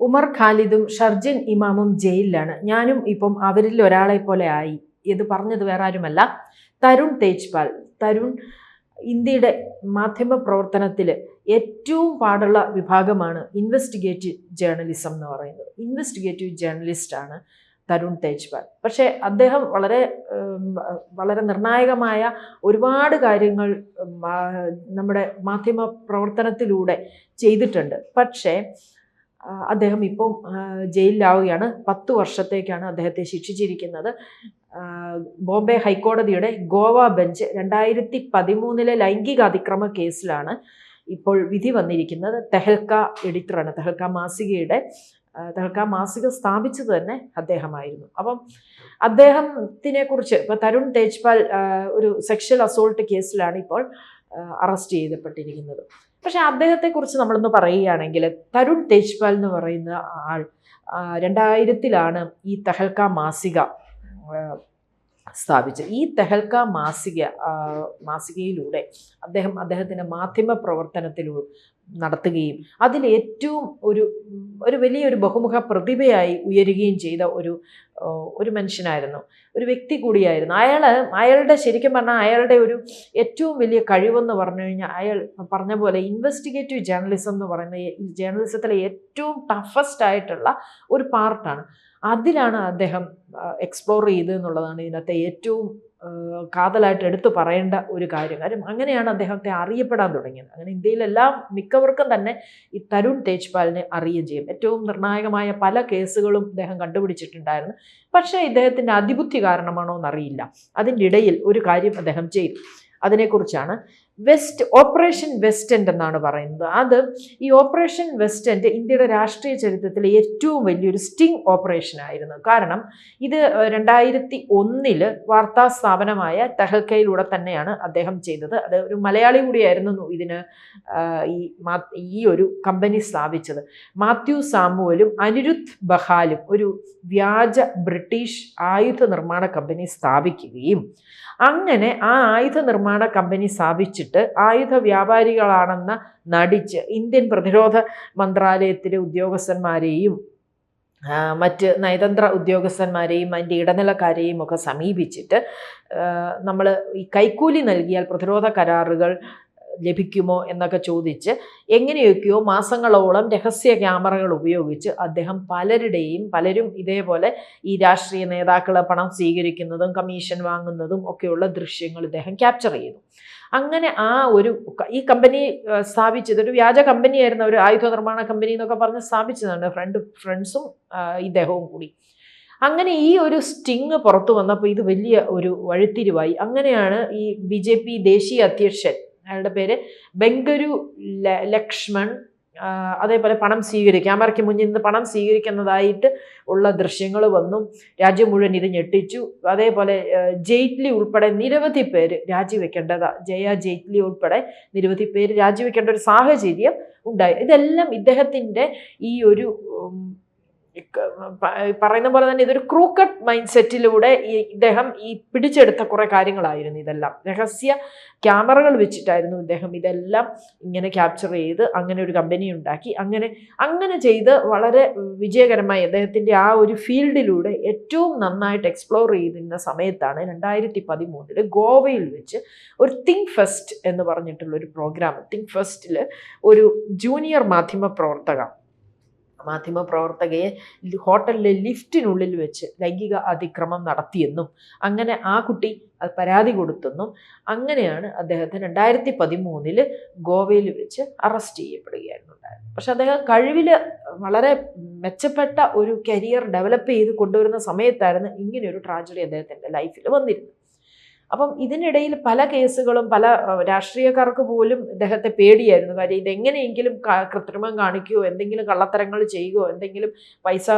ഉമർ ഖാലിദും ഷർജിൻ ഇമാമും ജയിലിലാണ്. ഞാനും ഇപ്പം അവരിൽ ഒരാളെ പോലെ ആയി. ഇത് പറഞ്ഞത് വേറെ ആരുമല്ല, തരുൺ തേജ്പാൽ. തരുൺ ഇന്ത്യയുടെ മാധ്യമ പ്രവർത്തനത്തിൽ ഏറ്റവും പാടുള്ള വിഭാഗമാണ് ഇൻവെസ്റ്റിഗേറ്റീവ് ജേർണലിസം എന്ന് പറയുന്നത്. ഇൻവെസ്റ്റിഗേറ്റീവ് ജേർണലിസ്റ്റാണ് തരുൺ തേജ്പാൽ. പക്ഷേ അദ്ദേഹം വളരെ നിർണായകമായ ഒരുപാട് കാര്യങ്ങൾ നമ്മുടെ മാധ്യമ പ്രവർത്തനത്തിലൂടെ ചെയ്തിട്ടുണ്ട്. പക്ഷേ അദ്ദേഹം ഇപ്പം ജയിലിലാവുകയാണ്. 10 വർഷത്തേക്കാണ് അദ്ദേഹത്തെ ശിക്ഷിച്ചിരിക്കുന്നത്. ബോംബെ ഹൈക്കോടതിയുടെ ഗോവ ബെഞ്ച് 2013 ലൈംഗിക അതിക്രമ കേസിലാണ് ഇപ്പോൾ വിധി വന്നിരിക്കുന്നത്. തെഹൽക്ക എഡിറ്ററാണ്. തെഹൽക്ക മാസിക സ്ഥാപിച്ചത് തന്നെ അദ്ദേഹമായിരുന്നു. അപ്പം അദ്ദേഹത്തിനെ കുറിച്ച് ഇപ്പോൾ തരുൺ തേജ്പാൽ ഒരു സെക്ഷൽ അസോൾട്ട് കേസിലാണ് ഇപ്പോൾ അറസ്റ്റ് ചെയ്യപ്പെട്ടിരിക്കുന്നത്. പക്ഷെ അദ്ദേഹത്തെക്കുറിച്ച് നമ്മളൊന്ന് പറയുകയാണെങ്കിൽ, തരുൺ തേജ്പാൽ എന്ന് പറയുന്ന ആൾ 2000-ലാണ് ഈ തെഹൽക്ക മാസിക സ്ഥാപിച്ചത്. ഈ തെഹൽക്ക മാസികയിലൂടെ അദ്ദേഹത്തിൻ്റെ മാധ്യമ പ്രവർത്തനത്തിലൂടെ നടത്തുകയും അതിൽ ഏറ്റവും ഒരു വലിയൊരു ബഹുമുഖ പ്രതിഭയായി ഉയരുകയും ചെയ്ത ഒരു മനുഷ്യനായിരുന്നു, ഒരു വ്യക്തി കൂടിയായിരുന്നു. അയാളുടെ ശരിക്കും പറഞ്ഞാൽ അയാളുടെ ഒരു ഏറ്റവും വലിയ കഴിവെന്ന് പറഞ്ഞു കഴിഞ്ഞാൽ, അയാൾ പറഞ്ഞ പോലെ ഇൻവെസ്റ്റിഗേറ്റീവ് ജേർണലിസം എന്ന് പറയുന്ന ഈ ജേർണലിസത്തിലെ ഏറ്റവും ടഫസ്റ്റ് ആയിട്ടുള്ള ഒരു പാർട്ടാണ്. അതിലാണ് അദ്ദേഹം എക്സ്പ്ലോർ ചെയ്തതെന്നുള്ളതാണ് ഇതിനകത്തെ ഏറ്റവും കാതലായിട്ട് എടുത്തു പറയേണ്ട ഒരു കാര്യം. അങ്ങനെയാണ് അദ്ദേഹത്തെ അറിയപ്പെടാൻ തുടങ്ങിയത്. അങ്ങനെ ഇന്ത്യയിലെല്ലാം മിക്കവർക്കും തന്നെ ഈ തരുൺ തേജ്പാലിനെ അറിയുകയും ചെയ്യും. ഏറ്റവും നിർണായകമായ പല കേസുകളും അദ്ദേഹം കണ്ടുപിടിച്ചിട്ടുണ്ടായിരുന്നു. പക്ഷേ ഇദ്ദേഹത്തിൻ്റെ അതിബുദ്ധി കാരണമാണോ എന്നറിയില്ല, അതിൻ്റെ ഇടയിൽ ഒരു കാര്യം അദ്ദേഹം ചെയ്തു. അതിനെക്കുറിച്ചാണ് ഓപ്പറേഷൻ വെസ്റ്റ് എൻഡ് എന്നാണ് പറയുന്നത്. അത് ഈ ഓപ്പറേഷൻ വെസ്റ്റ് എൻഡ് ഇന്ത്യയുടെ രാഷ്ട്രീയ ചരിത്രത്തിലെ ഏറ്റവും വലിയൊരു സ്റ്റിംഗ് ഓപ്പറേഷൻ ആയിരുന്നു. കാരണം ഇത് 2001 വാർത്താ സ്ഥാപനമായ തെഹൽക്കയിലൂടെ തന്നെയാണ് അദ്ദേഹം ചെയ്തത്. അത് ഒരു മലയാളി കൂടിയായിരുന്നു ഇതിന് ഈ ഒരു കമ്പനി സ്ഥാപിച്ചത്. മാത്യു സാമുവലും അനിരുദ്ധ് ബഹാലും ഒരു വ്യാജ ബ്രിട്ടീഷ് ആയുധ നിർമ്മാണ കമ്പനി സ്ഥാപിക്കുകയും അങ്ങനെ ആ ആയുധ നിർമ്മാണ കമ്പനി സ്ഥാപിച്ചിട്ട് ആയുധ വ്യാപാരികളാണെന്ന് നടിച്ച് ഇന്ത്യൻ പ്രതിരോധ മന്ത്രാലയത്തിലെ ഉദ്യോഗസ്ഥന്മാരെയും മറ്റ് നയതന്ത്ര ഉദ്യോഗസ്ഥന്മാരെയും അതിൻ്റെ ഇടനിലക്കാരെയും ഒക്കെ സമീപിച്ചിട്ട് നമ്മൾ ഈ കൈക്കൂലി നൽകിയാൽ പ്രതിരോധ കരാറുകൾ ലഭിക്കുമോ എന്നൊക്കെ ചോദിച്ച് എങ്ങനെയൊക്കെയോ മാസങ്ങളോളം രഹസ്യ ക്യാമറകൾ ഉപയോഗിച്ച് അദ്ദേഹം പലരും ഇതേപോലെ ഈ രാഷ്ട്രീയ നേതാക്കളെ പണം സ്വീകരിക്കുന്നതും കമ്മീഷൻ വാങ്ങുന്നതും ഒക്കെയുള്ള ദൃശ്യങ്ങൾ ഇദ്ദേഹം ക്യാപ്ചർ ചെയ്തു. അങ്ങനെ ഈ കമ്പനി സ്ഥാപിച്ചത് ഒരു വ്യാജ കമ്പനിയായിരുന്നു, ഒരു ആയുധ നിർമ്മാണ കമ്പനി എന്നൊക്കെ പറഞ്ഞ് സ്ഥാപിച്ചതാണ് ഫ്രണ്ട്സും ഇദ്ദേഹവും കൂടി. അങ്ങനെ ഈ ഒരു സ്റ്റിങ് പുറത്തു വന്നപ്പോൾ ഇത് വലിയ ഒരു വഴിത്തിരിവായി. അങ്ങനെയാണ് ഈ BJP ദേശീയ അധ്യക്ഷൻ, അയാളുടെ പേര് ബംഗരു ലക്ഷ്മൺ, അതേപോലെ ക്യാമറയ്ക്ക് മുന്നിൽ നിന്ന് പണം സ്വീകരിക്കുന്നതായിട്ട് ഉള്ള ദൃശ്യങ്ങൾ വന്നു. രാജ്യം മുഴുവൻ ഇത് ഞെട്ടിച്ചു. അതേപോലെ ജെയ്റ്റ്ലി ഉൾപ്പെടെ നിരവധി പേര് ജയ ജെയ്റ്റ്ലി ഉൾപ്പെടെ നിരവധി പേര് രാജിവെക്കേണ്ട ഒരു സാഹചര്യം ഉണ്ടായി. ഇതെല്ലാം ഇദ്ദേഹത്തിൻ്റെ ഈ ഒരു പറയുന്ന പോലെ തന്നെ ഇതൊരു ക്രൂക്കട്ട് മൈൻഡ് സെറ്റിലൂടെ ഇദ്ദേഹം പിടിച്ചെടുത്ത കുറേ കാര്യങ്ങളായിരുന്നു. ഇതെല്ലാം രഹസ്യ ക്യാമറകൾ വെച്ചിട്ടായിരുന്നു ഇദ്ദേഹം ഇതെല്ലാം ഇങ്ങനെ ക്യാപ്ചർ ചെയ്ത് അങ്ങനെ ഒരു കമ്പനി ഉണ്ടാക്കി. അങ്ങനെ ചെയ്ത് വളരെ വിജയകരമായി അദ്ദേഹത്തിൻ്റെ ആ ഒരു ഫീൽഡിലൂടെ ഏറ്റവും നന്നായിട്ട് എക്സ്പ്ലോർ ചെയ്തിരുന്ന സമയത്താണ് 2013 ഗോവയിൽ വെച്ച് ഒരു തിങ്ക് ഫെസ്റ്റ് എന്ന് പറഞ്ഞിട്ടുള്ളൊരു പ്രോഗ്രാം. തിങ്ക് ഫെസ്റ്റിൽ ഒരു ജൂനിയർ മാധ്യമപ്രവർത്തകയെ ഹോട്ടലിലെ ലിഫ്റ്റിനുള്ളിൽ വെച്ച് ലൈംഗിക അതിക്രമം നടത്തിയെന്നും അങ്ങനെ ആ കുട്ടി അത് പരാതി കൊടുത്തെന്നും അങ്ങനെയാണ് അദ്ദേഹത്തെ 2013 ഗോവയിൽ വെച്ച് അറസ്റ്റ് ചെയ്യപ്പെടുകയായിരുന്നു ഉണ്ടായത്. പക്ഷെ അദ്ദേഹം കഴിവിൽ വളരെ മെച്ചപ്പെട്ട ഒരു കരിയർ ഡെവലപ്പ് ചെയ്ത് കൊണ്ടുവരുന്ന സമയത്തായിരുന്നു ഇങ്ങനെയൊരു ട്രാജഡി അദ്ദേഹത്തിൻ്റെ ലൈഫിൽ വന്നിരുന്നത്. അപ്പം ഇതിനിടയിൽ പല കേസുകളും പല രാഷ്ട്രീയക്കാർക്ക് പോലും ഇദ്ദേഹത്തെ പേടിയായിരുന്നു. കാര്യം ഇതെങ്ങനെയെങ്കിലും കൃത്രിമം കാണിക്കുകയോ എന്തെങ്കിലും കള്ളത്തരങ്ങൾ ചെയ്യുകയോ എന്തെങ്കിലും പൈസ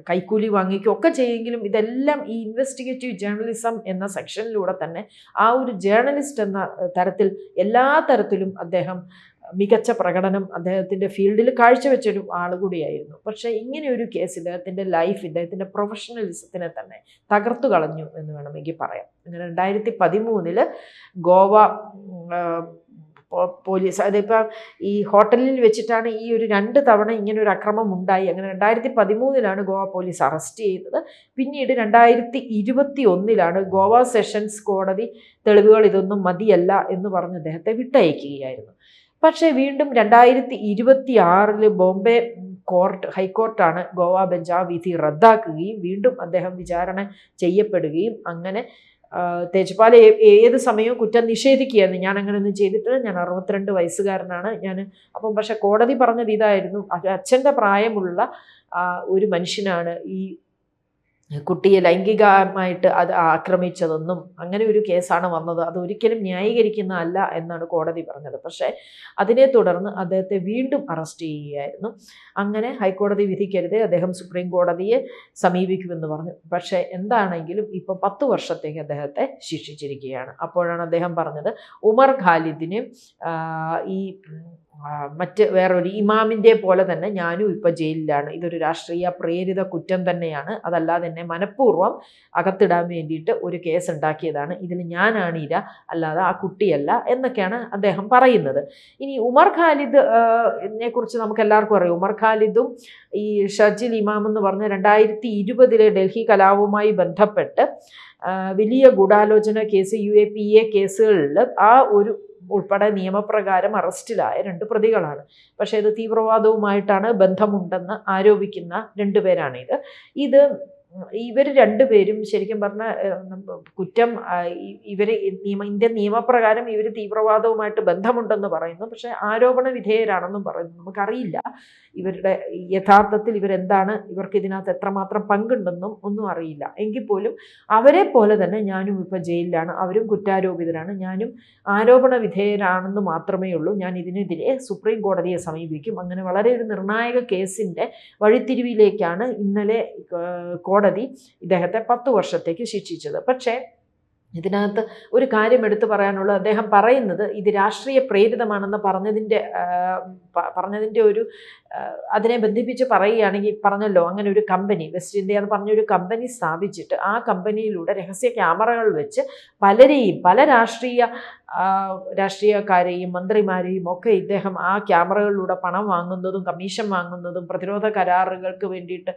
കൈക്കൂലി വാങ്ങിക്കുകയോ ഒക്കെ ചെയ്യുമെങ്കിലും ഇതെല്ലാം ഈ ഇൻവെസ്റ്റിഗേറ്റീവ് ജേർണലിസം എന്ന സെക്ഷനിലൂടെ തന്നെ ആ ഒരു ജേർണലിസ്റ്റ് എന്ന തരത്തിൽ എല്ലാ തരത്തിലും അദ്ദേഹം മികച്ച പ്രകടനം അദ്ദേഹത്തിൻ്റെ ഫീൽഡിൽ കാഴ്ചവെച്ചൊരു ആൾ കൂടിയായിരുന്നു. പക്ഷേ ഇങ്ങനെയൊരു കേസ് ഇദ്ദേഹത്തിൻ്റെ പ്രൊഫഷണലിസത്തിനെ തന്നെ തകർത്തു കളഞ്ഞു എന്ന് വേണമെങ്കിൽ പറയാം. അങ്ങനെ 2013 ഗോവ പോലീസ് അതിപ്പോൾ ഈ ഹോട്ടലിൽ വെച്ചിട്ടാണ് ഈ ഒരു 2 തവണ ഇങ്ങനെ ഒരു അക്രമം ഉണ്ടായി. അങ്ങനെ 2013 ഗോവ പോലീസ് അറസ്റ്റ് ചെയ്തത്. പിന്നീട് 2021 ഗോവ സെഷൻസ് കോടതി തെളിവുകൾ ഇതൊന്നും മതിയല്ല എന്ന് പറഞ്ഞ് അദ്ദേഹത്തെ വിട്ടയക്കുകയായിരുന്നു. പക്ഷേ വീണ്ടും 2026 ബോംബെ ഹൈക്കോർട്ടാണ് ഗോവ ബെഞ്ച് ആ വിധി റദ്ദാക്കുകയും വീണ്ടും അദ്ദേഹം വിചാരണ ചെയ്യപ്പെടുകയും അങ്ങനെ തേജ്പാൽ ഏത് സമയവും കുറ്റം നിഷേധിക്കുകയായിരുന്നു. ഞാൻ അങ്ങനെയൊന്നും ചെയ്തിട്ടില്ല, ഞാൻ 62 വയസ്സുകാരനാണ് ഞാൻ. അപ്പം പക്ഷെ കോടതി പറഞ്ഞത് ഇതായിരുന്നു, അച്ഛൻ്റെ പ്രായമുള്ള ഒരു മനുഷ്യനാണ് ഈ കുട്ടിയെ ലൈംഗികമായിട്ട് അത് ആക്രമിച്ചതെന്നും അങ്ങനെ ഒരു കേസാണ് വന്നത്, അതൊരിക്കലും ന്യായീകരിക്കുന്നതല്ല എന്നാണ് കോടതി പറഞ്ഞത്. പക്ഷേ അതിനെ തുടർന്ന് അദ്ദേഹത്തെ വീണ്ടും അറസ്റ്റ് ചെയ്യുകയായിരുന്നു. അങ്ങനെ ഹൈക്കോടതി വിധിക്കരുതേ അദ്ദേഹം സുപ്രീം കോടതിയെ സമീപിക്കുമെന്ന് പറഞ്ഞു. പക്ഷേ എന്താണെങ്കിലും ഇപ്പോൾ 10 വർഷത്തേക്ക് അദ്ദേഹത്തെ ശിക്ഷിച്ചിരിക്കുകയാണ്. അപ്പോഴാണ് അദ്ദേഹം പറഞ്ഞത് ഉമർ ഖാലിദിന് ഈ മറ്റ് വേറൊരു ഇമാമിൻ്റെ പോലെ തന്നെ ഞാനും ഇപ്പോൾ ജയിലിലാണ്, ഇതൊരു രാഷ്ട്രീയ പ്രേരിത കുറ്റം തന്നെയാണ്, അതല്ലാതെ എന്നെ മനഃപൂർവ്വം അകത്തിടാൻ വേണ്ടിയിട്ട് ഒരു കേസ് ഉണ്ടാക്കിയതാണ്, ഇതിൽ ഞാനാണ് ഇര, അല്ലാതെ ആ കുട്ടിയല്ല എന്നൊക്കെയാണ് അദ്ദേഹം പറയുന്നത്. ഇനി ഉമർ ഖാലിദിനെ കുറിച്ച് നമുക്ക് എല്ലാവർക്കും അറിയാം. ഉമർ ഖാലിദും ഈ ഷർജിൽ ഇമാം എന്ന് പറഞ്ഞ 2020 ഡൽഹി കലാപവുമായി ബന്ധപ്പെട്ട് വലിയ ഗൂഢാലോചന കേസ്, UAPA കേസുകളിൽ ആ ഒരു ഉൾപ്പെടെ നിയമപ്രകാരം അറസ്റ്റിലായ 2 പ്രതികളാണ്. പക്ഷേ ഇത് തീവ്രവാദവുമായിട്ടാണ് ബന്ധമുണ്ടെന്ന് ആരോപിക്കുന്ന 2 പേരാണ് ഇവർ 2 പേരും ശരിക്കും പറഞ്ഞാൽ കുറ്റം ഇവർ ഇന്ത്യൻ നിയമപ്രകാരം ഇവർ തീവ്രവാദവുമായിട്ട് ബന്ധമുണ്ടെന്ന് പറയുന്നു. പക്ഷേ ആരോപണ വിധേയരാണെന്നും പറയുന്നു. നമുക്കറിയില്ല ഇവരുടെ യഥാർത്ഥത്തിൽ ഇവരെന്താണ്, ഇവർക്ക് ഇതിനകത്ത് എത്രമാത്രം പങ്കുണ്ടെന്നും ഒന്നും അറിയില്ല. എങ്കിൽ പോലും അവരെ പോലെ തന്നെ ഞാനും ഇപ്പോൾ ജയിലിലാണ്, അവരും കുറ്റാരോപിതരാണ്, ഞാനും ആരോപണ വിധേയരാണെന്ന് മാത്രമേ ഉള്ളൂ. ഞാൻ ഇതിനെതിരെ സുപ്രീം കോടതിയെ സമീപിക്കും. അങ്ങനെ വളരെ ഒരു നിർണായക കേസിൻ്റെ വഴിത്തിരിവിലേക്കാണ് ഇന്നലെ കോടതി ഇദ്ദേഹത്തെ 10 വർഷത്തേക്ക് ശിക്ഷിച്ചത്. പക്ഷേ ഇതിനകത്ത് ഒരു കാര്യം എടുത്തു പറയാനുള്ളത്, അദ്ദേഹം പറയുന്നത് ഇത് രാഷ്ട്രീയ പ്രേരിതമാണെന്ന് പറഞ്ഞതിൻ്റെ ഒരു അതിനെ ബന്ധിപ്പിച്ച് പറയുകയാണെങ്കിൽ, പറഞ്ഞല്ലോ അങ്ങനെ ഒരു കമ്പനി വെസ്റ്റ് ഇന്ത്യ എന്ന് പറഞ്ഞൊരു കമ്പനി സ്ഥാപിച്ചിട്ട് ആ കമ്പനിയിലൂടെ രഹസ്യ ക്യാമറകൾ വെച്ച് പലരെയും, പല രാഷ്ട്രീയക്കാരെയും മന്ത്രിമാരെയും ഒക്കെ ഇദ്ദേഹം ആ ക്യാമറകളിലൂടെ പണം വാങ്ങുന്നതും കമ്മീഷൻ വാങ്ങുന്നതും പ്രതിരോധ കരാറുകൾക്ക് വേണ്ടിയിട്ട്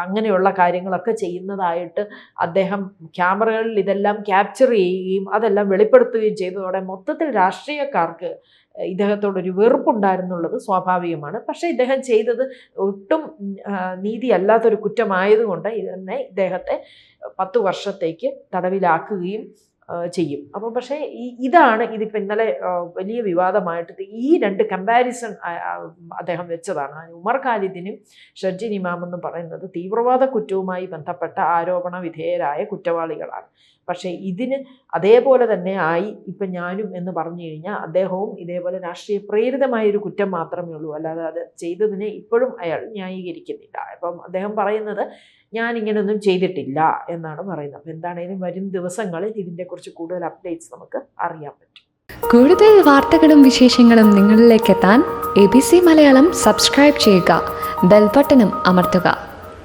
അങ്ങനെയുള്ള കാര്യങ്ങളൊക്കെ ചെയ്യുന്നതായിട്ട് അദ്ദേഹം ക്യാമറകളിൽ ഇതെല്ലാം ക്യാപ്ചർ ചെയ്യുകയും അതെല്ലാം വെളിപ്പെടുത്തുകയും ചെയ്തതോടെ മൊത്തത്തിൽ രാഷ്ട്രീയക്കാർക്ക് ഇദ്ദേഹത്തോടൊരു വെറുപ്പുണ്ടായിരുന്നുള്ളത് സ്വാഭാവികമാണ്. പക്ഷേ ഇദ്ദേഹം ചെയ്തത് ഒട്ടും നീതിയല്ലാത്തൊരു കുറ്റമായതുകൊണ്ട് തന്നെ ഇദ്ദേഹത്തെ 10 വർഷത്തേക്ക് തടവിലാക്കുകയും ചെയ്യും. അപ്പം പക്ഷേ ഇതാണ് ഇതിപ്പോൾ ഇന്നലെ വലിയ വിവാദമായിട്ട് ഈ 2 കമ്പാരിസൺ അദ്ദേഹം വെച്ചതാണ്. ഉമർ ഖാലിദിനും ഷർജിൽ ഇമാം എന്ന് പറയുന്നത് തീവ്രവാദ കുറ്റവുമായി ബന്ധപ്പെട്ട ആരോപണ വിധേയരായ കുറ്റവാളികളാണ്. പക്ഷേ ഇതിന് അതേപോലെ തന്നെ ആയി ഇപ്പം ഞാനും എന്ന് പറഞ്ഞു കഴിഞ്ഞാൽ അദ്ദേഹവും ഇതേപോലെ രാഷ്ട്രീയ പ്രേരിതമായൊരു കുറ്റം മാത്രമേ ഉള്ളൂ, അല്ലാതെ അത് ചെയ്തതിനെ ഇപ്പോഴും അയാൾ ന്യായീകരിക്കുന്നില്ല. അപ്പം അദ്ദേഹം പറയുന്നത് ഞാൻ ഇങ്ങനെയൊന്നും ചെയ്തിട്ടില്ല എന്നാണ് പറയുന്നത്. അപ്പോൾ എന്താണെങ്കിലും വരും ദിവസങ്ങളിൽ ഇതിനെക്കുറിച്ച് കൂടുതൽ അപ്ഡേറ്റ്സ് നമുക്ക് അറിയാൻ പറ്റും. കൂടുതൽ വാർത്തകളും വിശേഷങ്ങളും നിങ്ങളിലേക്ക് എത്താൻ ABC മലയാളം സബ്സ്ക്രൈബ് ചെയ്യുക, ബെൽ ബട്ടണും അമർത്തുക.